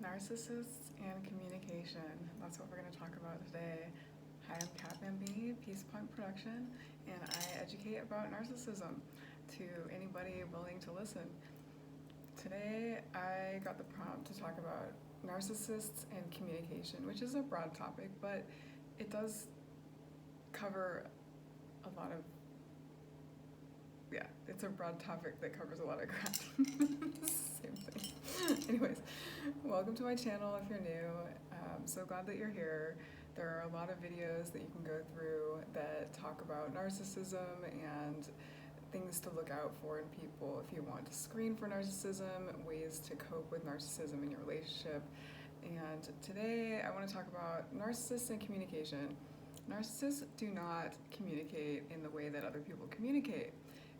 Narcissists and communication. That's what we're going to talk about today. Hi, I'm Kat Bambini, Peace Point Production, and I educate about narcissism to anybody willing to listen. Today, I got the prompt to talk about narcissists and communication, which is a broad topic, but it does cover a lot of, it's a broad topic that covers a lot of ground. Same thing. Anyways, welcome to my channel if you're new. I'm so glad that you're here. There are a lot of videos that you can go through that talk about narcissism and things to look out for in people if you want to screen for narcissism, ways to cope with narcissism in your relationship. And today I want to talk about narcissists and communication. Narcissists do not communicate in the way that other people communicate.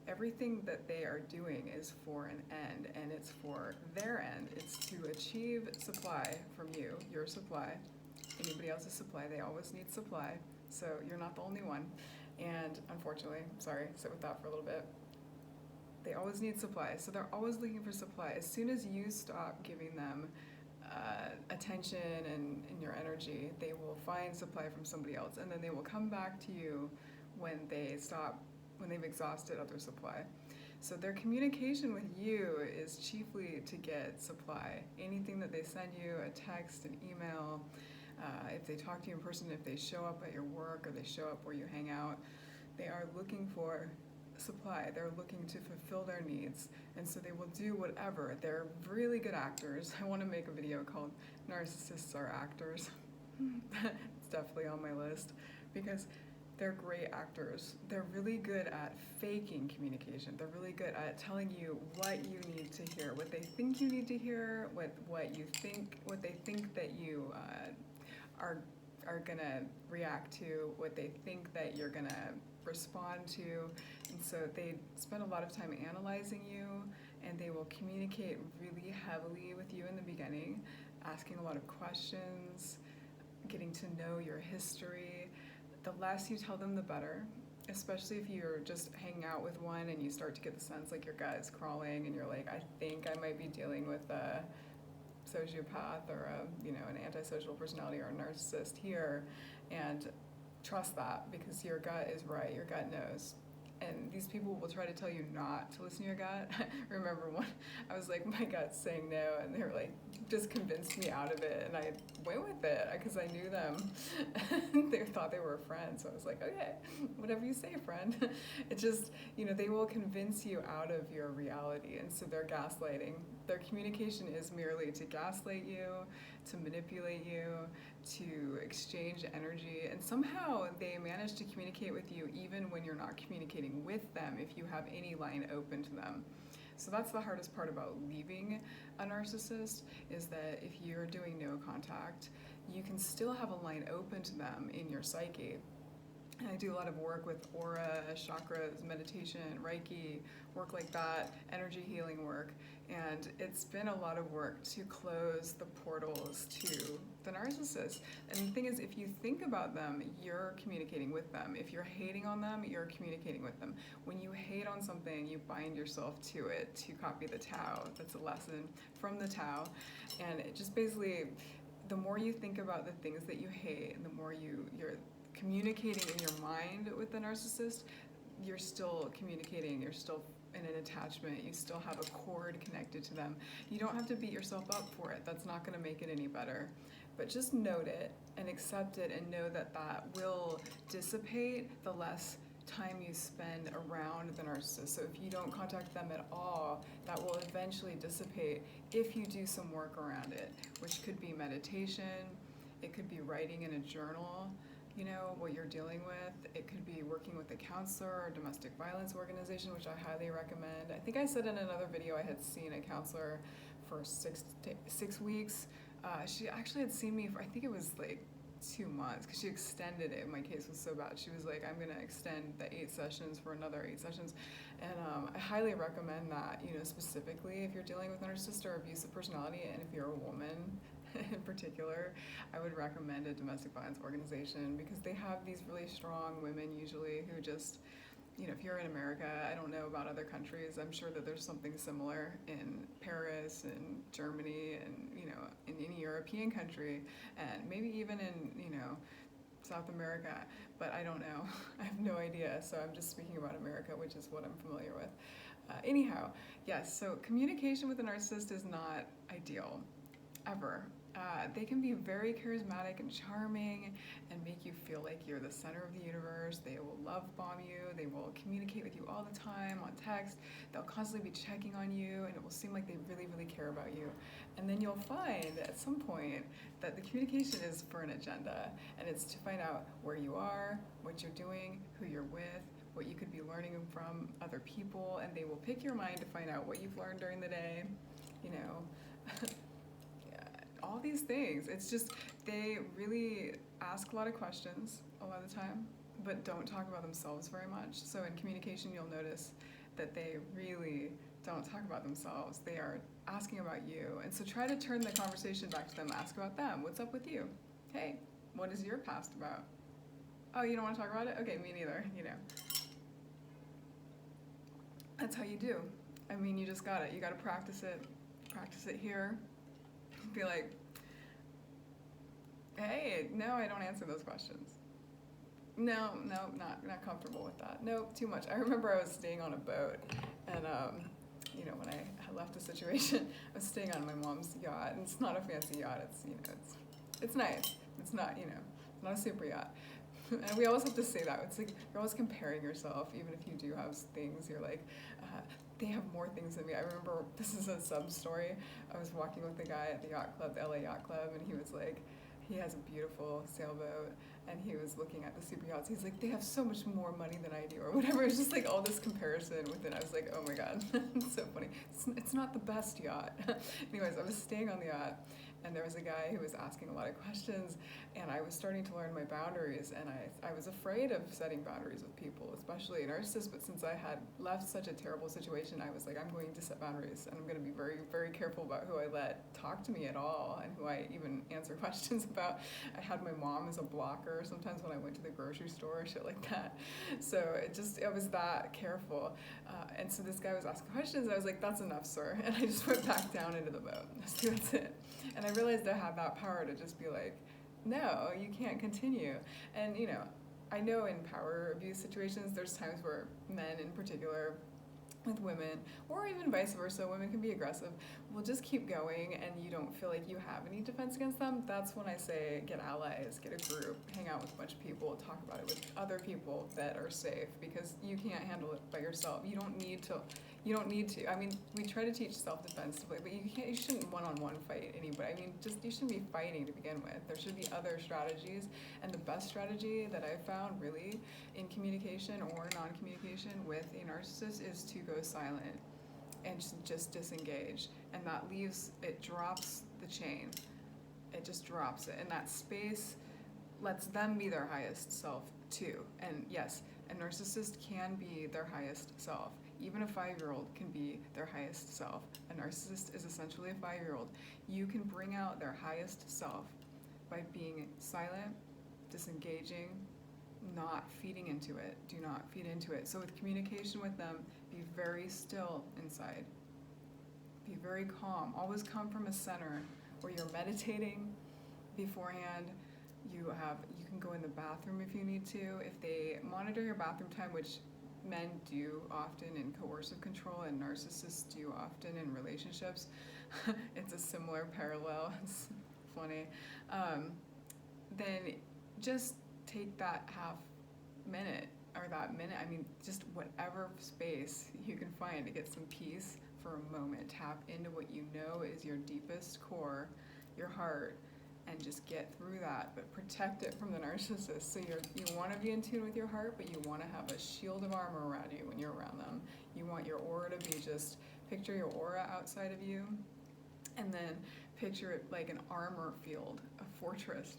Everything that they are doing is for an end, and it's for their end. It's to achieve supply from you, your supply, anybody else's supply. They always need supply, so you're not the only one. And unfortunately, sorry, sit with that for a little bit. They always need supply, so they're always looking for supply. As soon as you stop giving them attention and your energy, they will find supply from somebody else, and then they will come back to you when they've exhausted other supply. So their communication with you is chiefly to get supply. Anything that they send you, a text, an email, if they talk to you in person, if they show up at your work or they show up where you hang out, they are looking for supply. They're looking to fulfill their needs, and so they will do whatever. They're really good actors. I want to make a video called Narcissists Are Actors. It's definitely on my list because they're great actors. They're really good at faking communication. They're really good at telling you what you need to hear, what they think you need to hear, what they think that you are gonna react to, what they think that you're gonna respond to. And so they spend a lot of time analyzing you, and they will communicate really heavily with you in the beginning, asking a lot of questions, getting to know your history. The less you tell them, the better, especially if you're just hanging out with one and you start to get the sense like your gut is crawling and you're like, I think I might be dealing with a sociopath or an antisocial personality or a narcissist here, and trust that because your gut is right, your gut knows. And these people will try to tell you not to listen to your gut. Remember when I was like, my gut's saying no, and they were like, just convinced me out of it, and I went with it because I knew them. They thought they were a friend, so I was like, okay, whatever you say, friend. It just, they will convince you out of your reality, and so they're gaslighting. Their communication is merely to gaslight you, to manipulate you, to exchange energy, and somehow they manage to communicate with you even when you're not communicating with them, if you have any line open to them. So that's the hardest part about leaving a narcissist, is that if you're doing no contact, you can still have a line open to them in your psyche. And I do a lot of work with aura, chakras, meditation, Reiki, work like that, energy healing work. And it's been a lot of work to close the portals to the narcissist. And the thing is, if you think about them, you're communicating with them. If you're hating on them, you're communicating with them. When you hate on something, you bind yourself to it, to copy the Tao. That's a lesson from the Tao. And it just basically, the more you think about the things that you hate, and the more you're communicating in your mind with the narcissist, you're still communicating, you're still in an attachment, you still have a cord connected to them. You don't have to beat yourself up for it. That's not going to make it any better. But just note it and accept it, and know that that will dissipate the less time you spend around the narcissist. So if you don't contact them at all, that will eventually dissipate if you do some work around it, which could be meditation, it could be writing in a journal, what you're dealing with. It could be working with a counselor or domestic violence organization, which I highly recommend. I think I said in another video I had seen a counselor for 6 weeks. She actually had seen me for, I think it was like 2 months, because she extended it. My case was so bad. She was like, I'm going to extend the 8 sessions for another 8 sessions. And I highly recommend that, specifically if you're dealing with narcissist or abusive personality, and if you're a woman in particular, I would recommend a domestic violence organization, because they have these really strong women usually who just, if you're in America, I don't know about other countries, I'm sure that there's something similar in Paris and Germany and, in any European country, and maybe even in, South America, but I don't know. I have no idea, so I'm just speaking about America, which is what I'm familiar with. Anyhow, yes, so communication with a narcissist is not ideal, ever. They can be very charismatic and charming and make you feel like you're the center of the universe. They will love bomb you. They will communicate with you all the time on text. They'll constantly be checking on you, and it will seem like they really, really care about you. And then you'll find at some point that the communication is for an agenda, and it's to find out where you are, what you're doing, who you're with, what you could be learning from other people, and they will pick your mind to find out what you've learned during the day, all these things. It's just, they really ask a lot of questions a lot of the time, but don't talk about themselves very much. So in communication, you'll notice that they really don't talk about themselves. They are asking about you. And so try to turn the conversation back to them. Ask about them. What's up with you? Hey, what is your past about? Oh, you don't want to talk about it? Okay, me neither, That's how you do. I mean, you just got it. You got to practice it. Practice it here. Be like, hey, no, I don't answer those questions. No, not comfortable with that. No, too much. I remember I was staying on a boat, and when I left the situation, I was staying on my mom's yacht, and it's not a fancy yacht. It's nice. It's not, not a super yacht. And we always have to say that. It's like you're always comparing yourself, even if you do have things. You're like, they have more things than me. I remember, this is a sub story. I was walking with the guy at the yacht club, the LA Yacht Club, and he was like, he has a beautiful sailboat, and he was looking at the super yachts. He's like, they have so much more money than I do, or whatever. It's just like all this comparison with it. I was like, oh my God, it's so funny. It's not the best yacht. Anyways, I was staying on the yacht, and there was a guy who was asking a lot of questions, and I was starting to learn my boundaries, and I was afraid of setting boundaries with people, especially a narcissist, but since I had left such a terrible situation, I was like, I'm going to set boundaries, and I'm going to be very, very careful about who I let talk to me at all, and who I even answer questions about. I had my mom as a blocker sometimes when I went to the grocery store, shit like that. So I was that careful. And so this guy was asking questions, and I was like, that's enough, sir. And I just went back down into the boat. That's it. And I realized I had that power to just be like, no, you can't continue. And, I know in power abuse situations, there's times where men in particular, with women, or even vice versa, women can be aggressive, will just keep going, and you don't feel like you have any defense against them. That's when I say get allies, get a group, hang out with a bunch of people, talk about it with other people that are safe, because you can't handle it by yourself. You don't need to. I mean, we try to teach self-defense, but you shouldn't one-on-one fight anybody. I mean, you shouldn't be fighting to begin with. There should be other strategies, and the best strategy that I've found really in communication or non-communication with a narcissist is to go silent and just disengage. And that it drops the chain. It just drops it. And that space lets them be their highest self too. And yes, a narcissist can be their highest self. Even a 5-year-old can be their highest self. A narcissist is essentially a 5-year-old. You can bring out their highest self by being silent, disengaging, not feeding into it. Do not feed into it. So with communication with them, be very still inside. Be very calm. Always come from a center where you're meditating beforehand. You can go in the bathroom if you need to. If they monitor your bathroom time, which men do often in coercive control and narcissists do often in relationships, it's a similar parallel. It's funny. Then just take that half minute or that minute, just whatever space you can find to get some peace for a moment. Tap into what you know is your deepest core, your heart, and just get through that, but protect it from the narcissist. So you want to be in tune with your heart, but you want to have a shield of armor around you when you're around them. You want your aura to be picture your aura outside of you, and then picture it like an armor field, a fortress.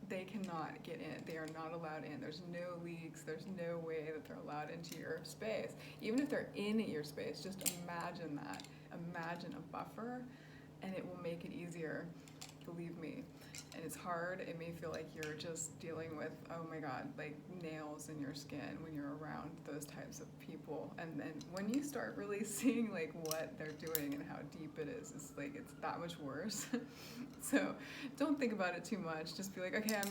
They cannot get in. They are not allowed in. There's no leaks. There's no way that they're allowed into your space. Even if they're in your space, just imagine that. Imagine a buffer, and it will make it easier, believe me. and it's hard. It may feel like you're just dealing with, oh my God, like nails in your skin when you're around those types of people. And then when you start really seeing like what they're doing and how deep it is, it's like, it's that much worse. So don't think about it too much. Just be like, okay,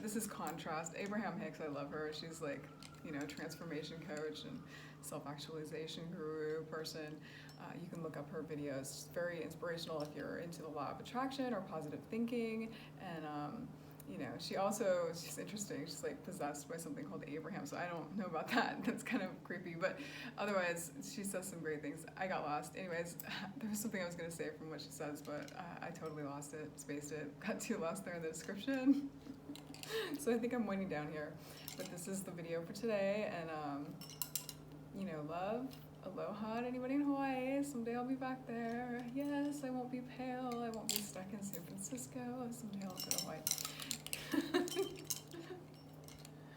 this is contrast. Abraham Hicks, I love her. She's like, you know, transformation coach and self-actualization guru person. You can look up her videos. It's very inspirational if you're into the law of attraction or positive thinking. And, you know, she's interesting. She's like possessed by something called Abraham. So I don't know about that. That's kind of creepy. But otherwise, she says some great things. I got lost. Anyways, there was something I was going to say from what she says, but I totally lost it, spaced it, got too lost there in the description. So I think I'm winding down here. But this is the video for today. And, you know, love. Aloha to anybody in Hawaii. Someday I'll be back there. Yes, I won't be pale. I won't be stuck in San Francisco. Someday I'll go to Hawaii.